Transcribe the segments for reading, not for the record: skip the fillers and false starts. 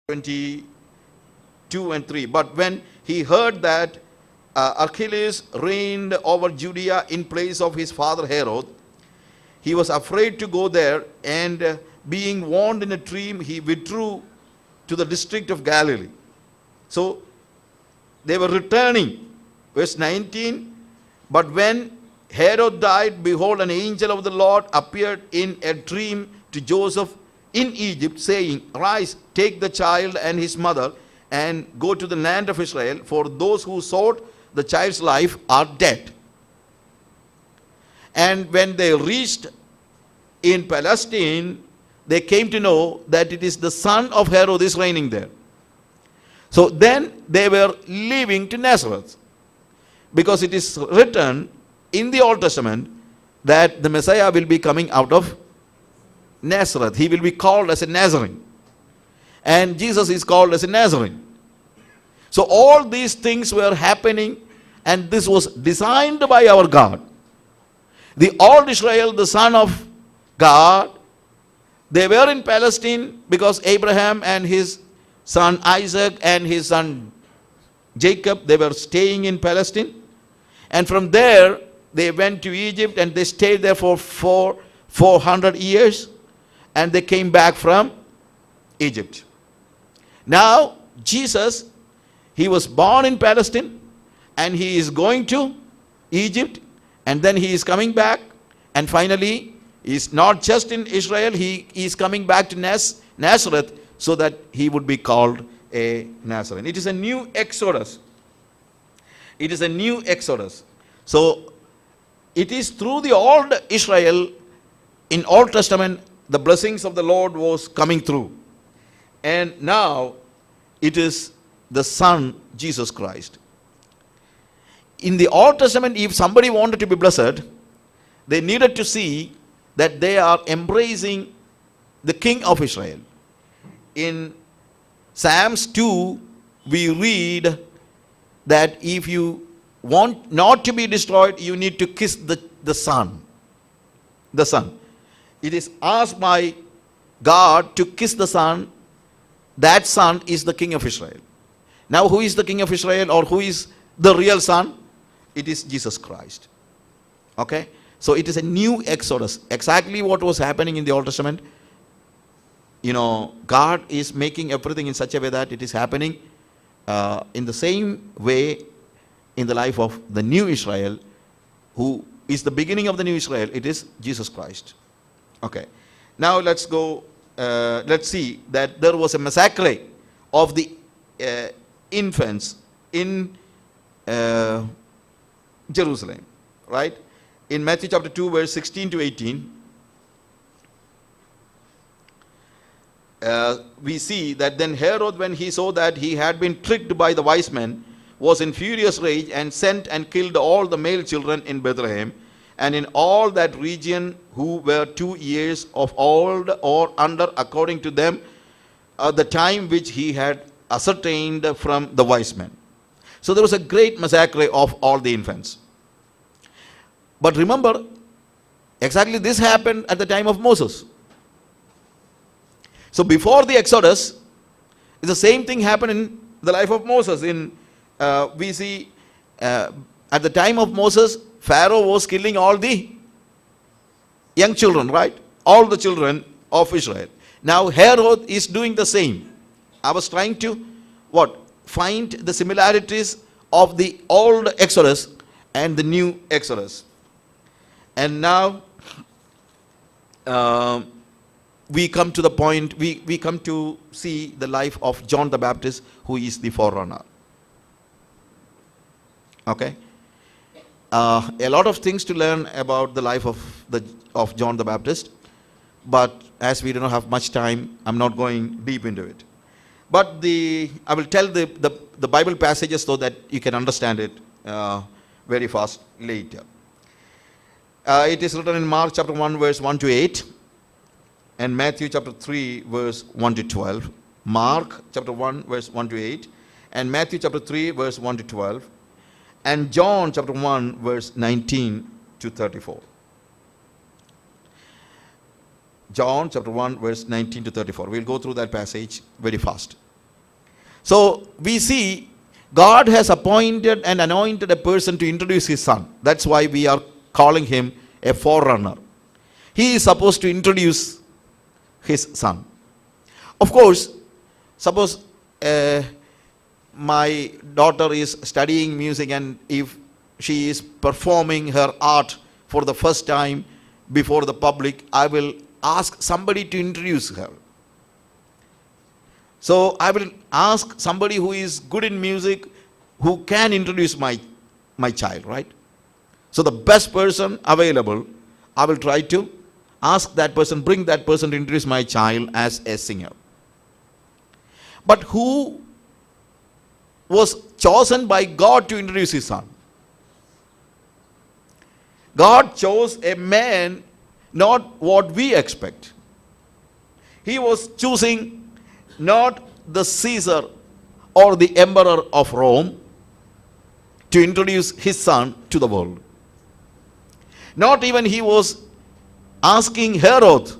22 and 3. But when he heard that Archelaus reigned over Judea in place of his father Herod, he was afraid to go there, and being warned in a dream, he withdrew to the district of Galilee. So they were returning. Verse 19, but when Herod died, behold, an angel of the Lord appeared in a dream to Joseph in Egypt, saying, Rise, take the child and his mother, and go to the land of Israel, for those who sought the child's life are dead. And when they reached in Palestine, they came to know that it is the son of Herod is reigning there. So then they were leaving to Nazareth, because it is written in the Old Testament that the Messiah will be coming out of Nazareth. He will be called as a Nazarene. And Jesus is called as a Nazarene. So all these things were happening, and this was designed by our God. The old Israel, the son of God, they were in Palestine because Abraham and his son Isaac and his son Jacob, they were staying in Palestine. And from there, they went to Egypt, and they stayed there for 400 years. And they came back from Egypt. Now, Jesus, he was born in Palestine, and he is going to Egypt, and then he is coming back, and finally, he is not just in Israel, he is coming back to Nazareth, so that he would be called a Nazarene. It is a new exodus. It is a new exodus. So, it is through the old Israel, in Old Testament, the blessings of the Lord was coming through. And now, it is the Son, Jesus Christ. In the Old Testament, if somebody wanted to be blessed, they needed to see that they are embracing the King of Israel. In Psalms 2, we read that if you want not to be destroyed, you need to kiss the Son. The Son. It is asked by God to kiss the Son. That Son is the King of Israel. Now, who is the King of Israel, or who is the real Son? It is Jesus Christ. Okay? So it is a new exodus. Exactly what was happening in the Old Testament. You know, God is making everything in such a way that it is happening in the same way in the life of the new Israel, who is the beginning of the new Israel. It is Jesus Christ. Okay. Now let's go, let's see that there was a massacre of the infants in Jerusalem, right? In Matthew chapter 2, verse 16 to 18, we see that then Herod, when he saw that he had been tricked by the wise men, was in furious rage, and sent and killed all the male children in Bethlehem and in all that region who were 2 years of old or under, according to them, the time which he had ascertained from the wise men. So there was a great massacre of all the infants. But remember, exactly this happened at the time of Moses. So before the Exodus, the same thing happened in the life of Moses. We see at the time of Moses, Pharaoh was killing all the young children, right? All the children of Israel. Now Herod is doing the same. I was trying to find the similarities of the old Exodus and the new Exodus. And now we come to the point, we come to see the life of John the Baptist, who is the forerunner. Okay? A lot of things to learn about the life of John the Baptist, but as we do not have much time, I'm not going deep into it. But I will tell the Bible passages so that you can understand it very fast later. It is written in Mark chapter 1, verse 1 to 8, and Matthew chapter 3, verse 1 to 12. Mark chapter 1, verse 1 to 8, and Matthew chapter 3, verse 1 to 12, and John chapter 1, verse 19 to 34. John chapter 1, verse 19 to 34. We'll go through that passage very fast. So we see God has appointed and anointed a person to introduce his son. That's why we are calling him a forerunner. He is supposed to introduce his son. Of course, suppose my daughter is studying music, and if she is performing her art for the first time before the public, I will ask somebody to introduce her. So I will ask somebody who is good in music, who can introduce my child, right? So the best person available, I will try to ask that person, bring that person to introduce my child as a singer. But who was chosen by God to introduce his son? God chose a man, not what we expect. He was choosing not the Caesar or the emperor of Rome to introduce his son to the world. Not even he was asking Herod,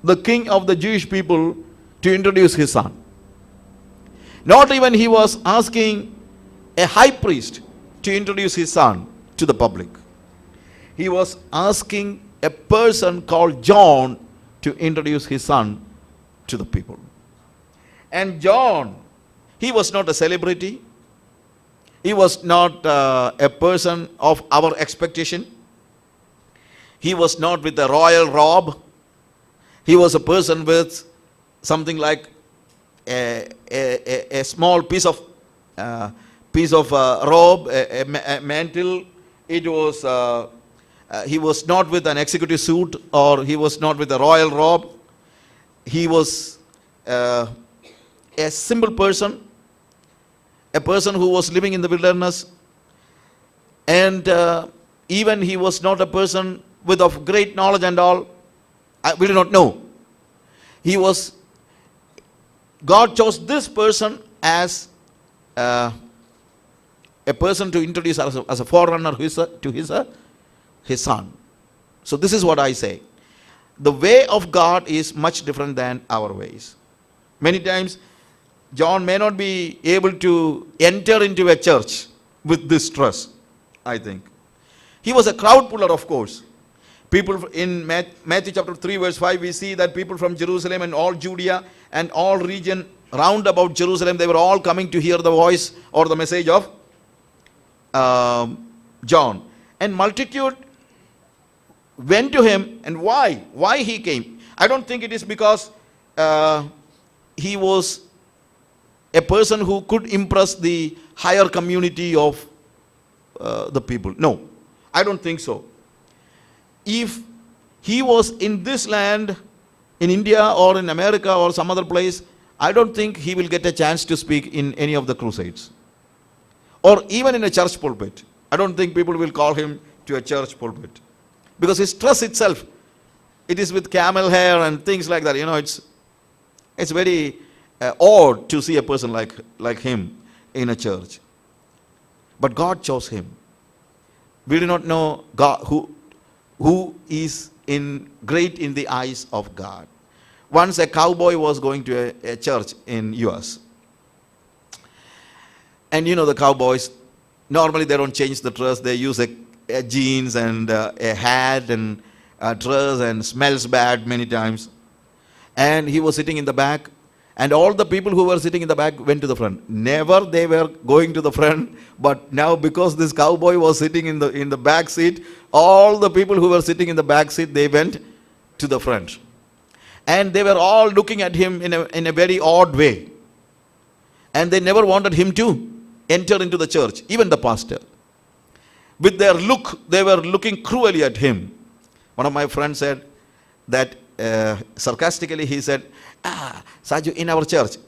the king of the Jewish people, to introduce his son. Not even he was asking a high priest to introduce his son to the public. He was asking a person called John to introduce his son to the people. And John, he was not a celebrity. He was not a person of our expectation. He was not with a royal robe. He was a person with something like a small piece of robe, a mantle. It was he was not with an executive suit, or he was not with a royal robe. He was a simple person, a person who was living in the wilderness, and even he was not a person with of great knowledge and all. We do not know. God chose this person as a person to introduce as a forerunner to his son. So this is what I say. The way of God is much different than our ways. Many times, John may not be able to enter into a church with this trust, I think. He was a crowd puller, of course. People in Matthew chapter 3 verse 5, we see that people from Jerusalem and all Judea and all region round about Jerusalem, they were all coming to hear the voice or the message of John. And multitude went to him. And why? Why he came? I don't think it is because he was a person who could impress the higher community of the people. No, I don't think so. If he was in this land, in India or in America or some other place, I don't think he will get a chance to speak in any of the crusades. Or even in a church pulpit. I don't think people will call him to a church pulpit. Because his dress itself, it is with camel hair and things like that. You know, it's very odd to see a person like him in a church. But God chose him. We do not know God who is great in the eyes of God. Once a cowboy was going to a church in US. And you know the cowboys, normally they don't change the dress. They use a jeans and a hat and a dress, and smells bad many times. And he was sitting in the back. And all the people who were sitting in the back went to the front. Never they were going to the front, but now because this cowboy was sitting in the back seat, all the people who were sitting in the back seat, they went to the front. And they were all looking at him in a very odd way. And they never wanted him to enter into the church, even the pastor. With their look, they were looking cruelly at him. One of my friends said that, sarcastically he said, Saju, in our church,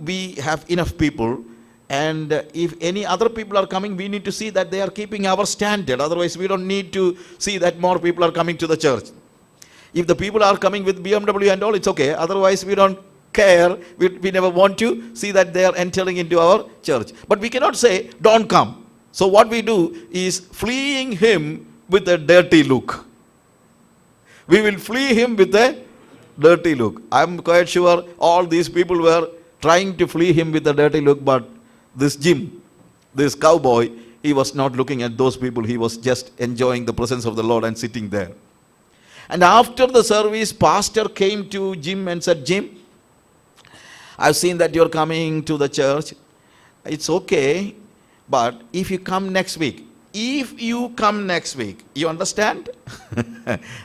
we have enough people, and if any other people are coming, we need to see that they are keeping our standard. Otherwise, we don't need to see that more people are coming to the church. If the people are coming with BMW and all, it's okay. Otherwise, we don't care. We never want to see that they are entering into our church. But we cannot say, don't come. So what we do is fleeing him with a dirty look. We will flee him with a dirty look. I'm quite sure all these people were trying to flee him with a dirty look, but this Jim, this cowboy, he was not looking at those people. He was just enjoying the presence of the Lord and sitting there. And after the service, pastor came to Jim and said, Jim, I've seen that you're coming to the church. It's okay, but if you come next week, you understand?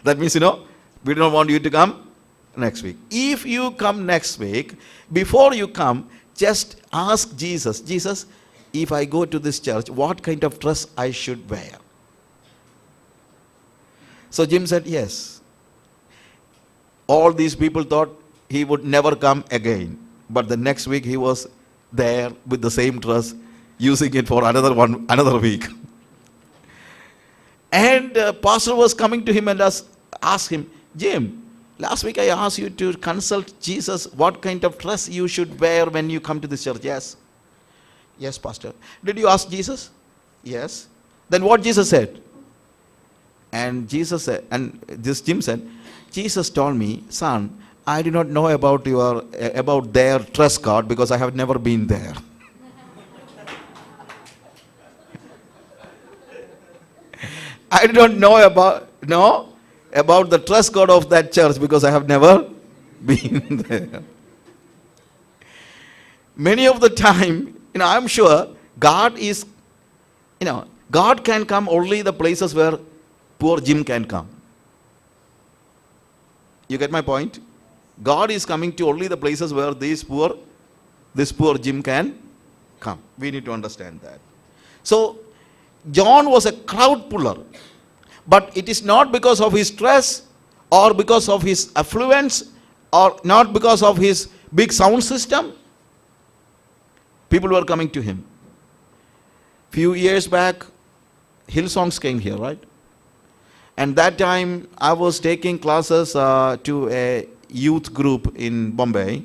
That means, we don't want you to come next week. If you come next week, before you come, just ask Jesus, Jesus, if I go to this church, what kind of dress I should wear? So Jim said, yes. All these people thought he would never come again. But the next week he was there with the same dress, using it for another week. And pastor was coming to him and asked him, Jim, last week I asked you to consult Jesus what kind of dress you should wear when you come to this church. Yes. Yes, pastor. Did you ask Jesus? Yes. Then what Jesus said? And Jesus said, and this Jim said, Jesus told me, son, I do not know about their dress code because I have never been there. I do not know about the dress code of that church because I have never been there. Many of the time, I'm sure God can come only the places where poor Jim can come. You get my point? God is coming to only the places where this poor Jim can come. We need to understand that. So, John was a crowd puller. But it is not because of his dress or because of his affluence or not because of his big sound system. People were coming to him. Few years back, Hillsongs came here, right? And that time I was taking classes to a youth group in Bombay.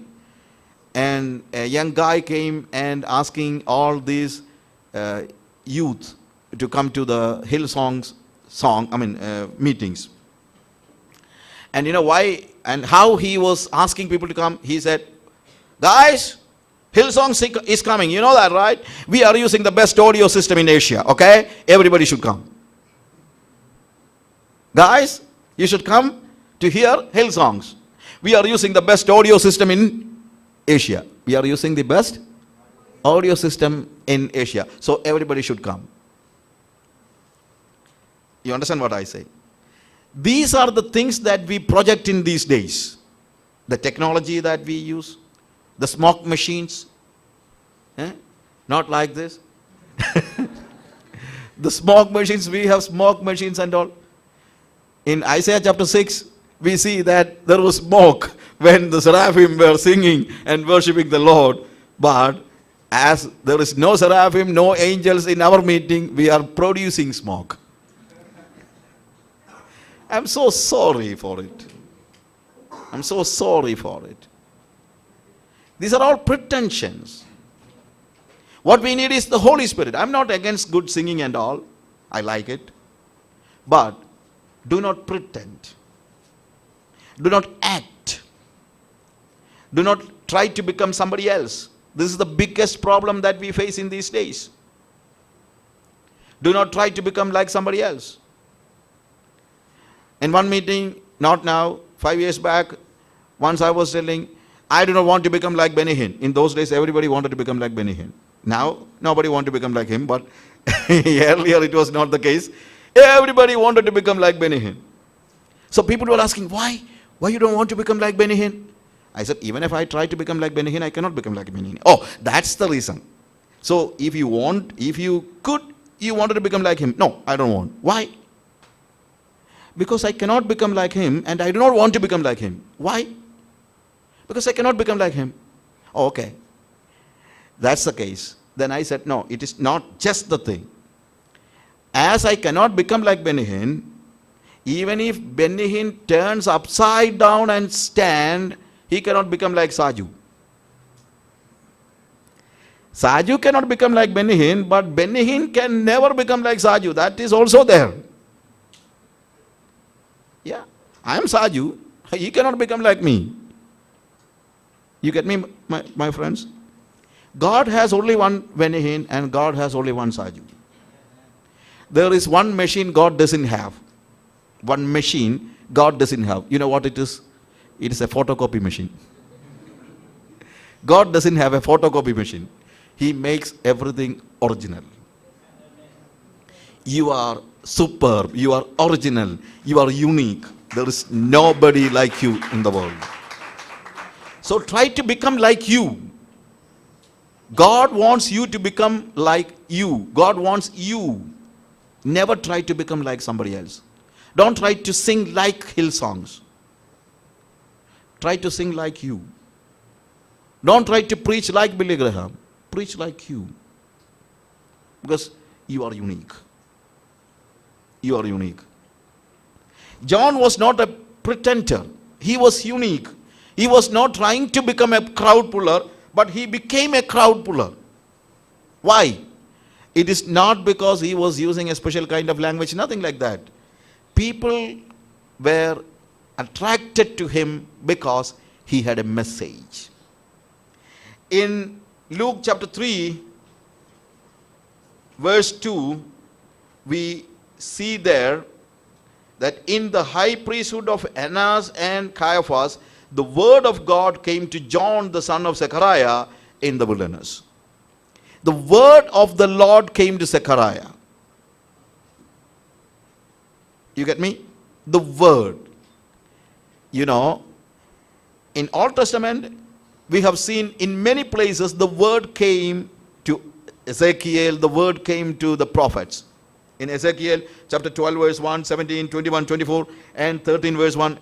And a young guy came and asking all these youth to come to the Hillsongs meetings. And you know why and how he was asking people to come? He said, guys, Hillsong is coming. You know that, right? We are using the best audio system in Asia, okay? Everybody should come. Guys, you should come to hear Hillsongs. We are using the best audio system in Asia. We are using the best audio system in Asia. So everybody should come. You understand what I say? These are the things that we project in these days. The technology that we use, the smoke machines. Not like this. The smoke machines, we have smoke machines and all. In Isaiah chapter 6, we see that there was smoke when the seraphim were singing and worshipping the Lord. But as there is no seraphim, no angels in our meeting, we are producing smoke. I'm so sorry for it. I'm so sorry for it. These are all pretensions. What we need is the Holy Spirit. I'm not against good singing and all. I like it. But do not pretend. Do not act. Do not try to become somebody else. This is the biggest problem that we face in these days. Do not try to become like somebody else. In one meeting, not now, 5 years back, once I was telling, I do not want to become like Benny Hinn. In those days, everybody wanted to become like Benny Hinn. Now, nobody wants to become like him, but earlier it was not the case. Everybody wanted to become like Benny Hinn. So people were asking, why? Why you don't want to become like Benny Hinn? I said, even if I try to become like Benny Hinn, I cannot become like Benny Hinn. Oh, that's the reason. So if you wanted to become like him. No, I don't want. Why? Because I cannot become like him and I do not want to become like him. Why? Because I cannot become like him. Oh, okay. That's the case. Then I said, no, it is not just the thing. As I cannot become like Benny Hinn, even if Benny Hinn turns upside down and stand, he cannot become like Saju. Saju cannot become like Benny Hinn, but Benny Hinn can never become like Saju. That is also there. Yeah, I am Saju. He cannot become like me. You get me, my friends? God has only one Venihin and God has only one Saju. There is one machine God doesn't have. One machine God doesn't have. You know what it is? It is a photocopy machine. God doesn't have a photocopy machine. He makes everything original. You are superb. You are original. You are unique. There is nobody like you in the world. So try to become like you. God wants you to become like you. God wants you. Never try to become like somebody else. Don't try to sing like hill songs. Try to sing like you. Don't try to preach like Billy Graham. Preach like you. Because you are unique. You are unique. John was not a pretender. He was unique. He was not trying to become a crowd puller, but he became a crowd puller. Why? It is not because he was using a special kind of language, nothing like that. People were attracted to him because he had a message. In Luke chapter 3, verse 2, we see there that in the high priesthood of Annas and Caiaphas, the word of God came to John, the son of Zechariah, in the wilderness. The word of the Lord came to Zechariah. You get me? The word. You know, in Old Testament, we have seen in many places the word came to Ezekiel, the word came to the prophets. In Ezekiel chapter 12 verse 1, 17, 21, 24 and 13 verse 1.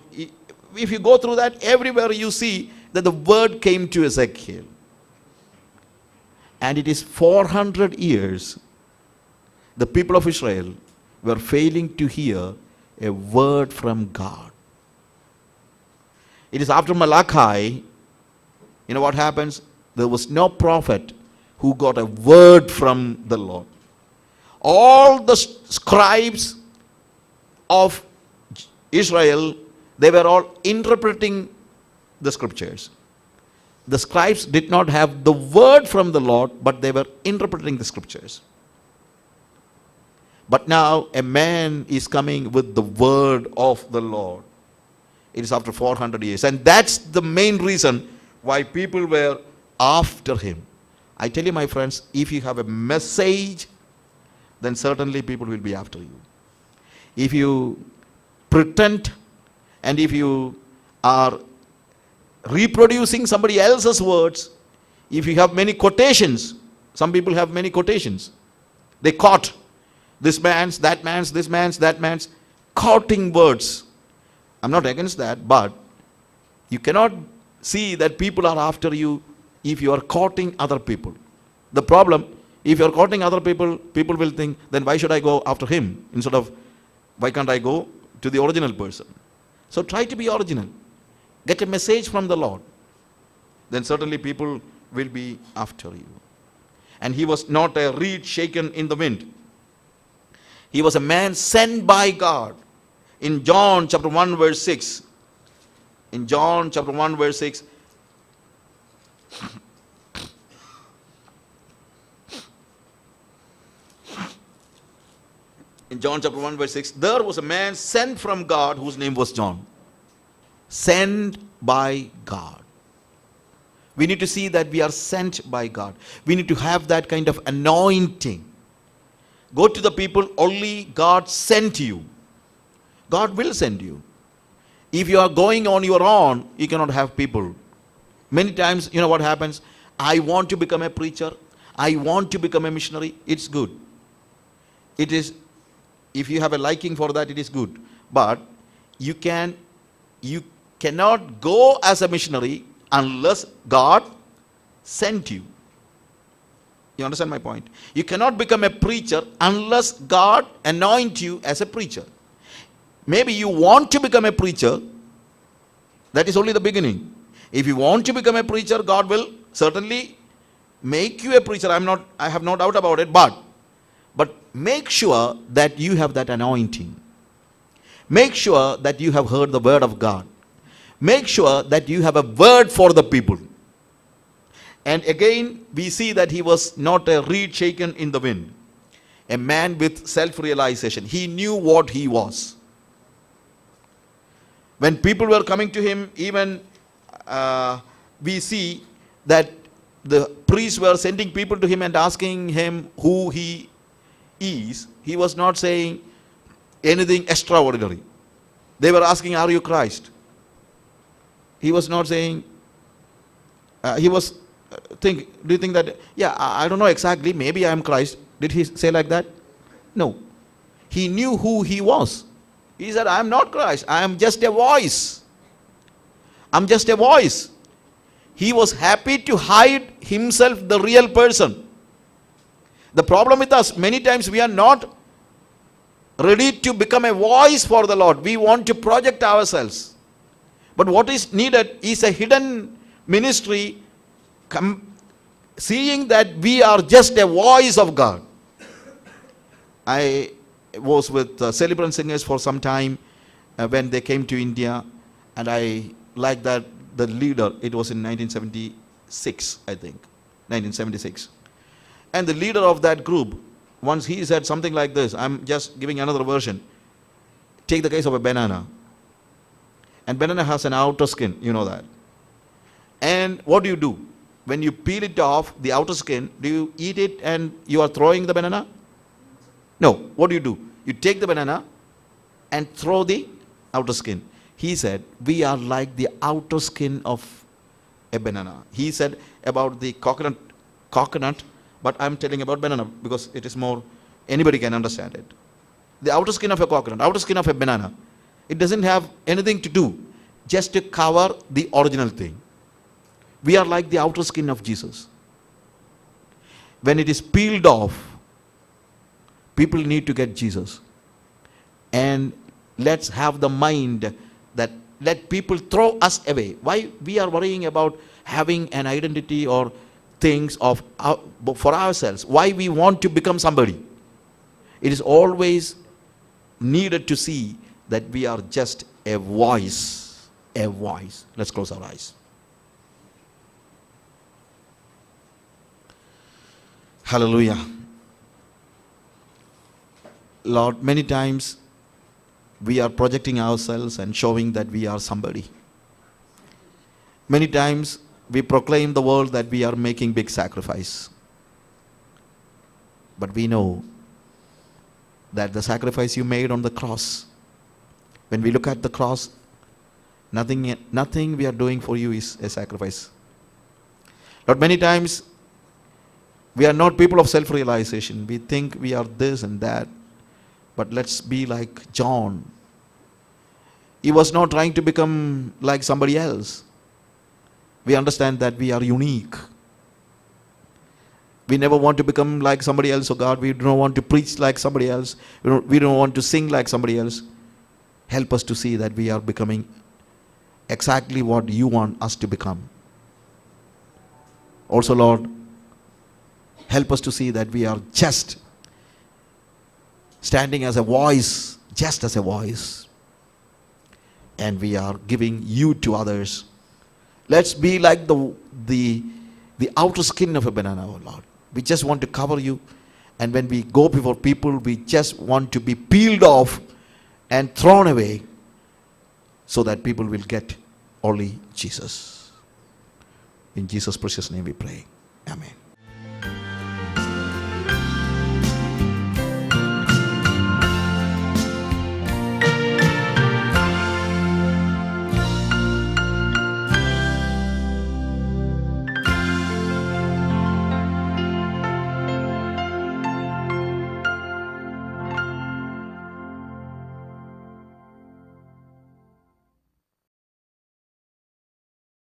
If you go through that, everywhere you see that the word came to Ezekiel. And it is 400 years the people of Israel were failing to hear a word from God. It is after Malachi, you know what happens? There was no prophet who got a word from the Lord. All the scribes of Israel, they were all interpreting the scriptures. The scribes did not have the word from the Lord, but they were interpreting the scriptures. But now a man is coming with the word of the Lord. It is after 400 years. And that's the main reason why people were after him. I tell you, my friends, if you have a message, then certainly people will be after you. If you pretend and if you are reproducing somebody else's words, if you have many quotations, some people have many quotations. They quote this man's, that man's, this man's, that man's, quoting words. I'm not against that, but you cannot see that people are after you if you are quoting other people. The problem, if you are quoting other people, people will think, then why should I go after him instead of why can't I go to the original person? So try to be original. Get a message from the Lord. Then certainly people will be after you. And he was not a reed shaken in the wind. He was a man sent by God. In John chapter 1 verse 6. In John chapter 1 verse 6. In John chapter 1 verse 6, there was a man sent from God whose name was John. Sent by God. We need to see that we are sent by God. We need to have that kind of anointing. Go to the people, only God sent you. God will send you. If you are going on your own, you cannot have people. Many times, you know what happens? I want to become a preacher. I want to become a missionary. It's good. It is, if you have a liking for that, it is good. But you cannot go as a missionary unless God sent you. You understand my point? You cannot become a preacher unless God anoint you as a preacher. Maybe you want to become a preacher. That is only the beginning. If you want to become a preacher, God will certainly make you a preacher. I have no doubt about it. But make sure that you have that anointing. Make sure that you have heard the word of God. Make sure that you have a word for the people. And again, we see that he was not a reed shaken in the wind. A man with self-realization. He knew what he was. When people were coming to him, even we see that the priests were sending people to him and asking him who he is. He was not saying anything extraordinary. They were asking, are you Christ? He was not saying, he was do you think that, yeah, I don't know exactly, maybe I am Christ. Did he say like that? No. He knew who he was. He said, I am not Christ. I am just a voice. I'm just a voice. He was happy to hide himself, the real person. The problem with us, many times we are not ready to become a voice for the Lord. We want to project ourselves. But what is needed is a hidden ministry, seeing that we are just a voice of God. I was with celebrant singers for some time when they came to India, and I like that the leader, it was in 1976, I think, 1976. And the leader of that group, once he said something like this, I'm just giving another version. Take the case of a banana. And banana has an outer skin, you know that. And what do? When you peel it off, the outer skin, do you eat it and you are throwing the banana? No. What do? You take the banana and throw the outer skin. He said, we are like the outer skin of a banana. He said about the coconut, but I'm telling about banana because it is more, anybody can understand it. The outer skin of a coconut, outer skin of a banana, it doesn't have anything to do, just to cover the original thing. We are like the outer skin of Jesus. When it is peeled off, people need to get Jesus. And let's have the mind that let people throw us away. Why we are worrying about having an identity or things of for ourselves? Why we want to become somebody? It is always needed to see that we are just a voice. A voice. Let's close our eyes. Hallelujah. Lord, many times we are projecting ourselves and showing that we are somebody. Many times we proclaim the world that we are making big sacrifice. But we know that the sacrifice you made on the cross, when we look at the cross, nothing we are doing for you is a sacrifice. Lord, many times we are not people of self-realization. We think we are this and that. But let's be like John. He was not trying to become like somebody else. We understand that we are unique. We never want to become like somebody else, oh God. We don't want to preach like somebody else. We don't want to sing like somebody else. Help us to see that we are becoming exactly what you want us to become. Also, Lord, help us to see that we are just standing as a voice, just as a voice. And we are giving you to others. Let's be like the outer skin of a banana, oh Lord. We just want to cover you. And when we go before people, we just want to be peeled off and thrown away so that people will get only Jesus. In Jesus' precious name we pray. Amen.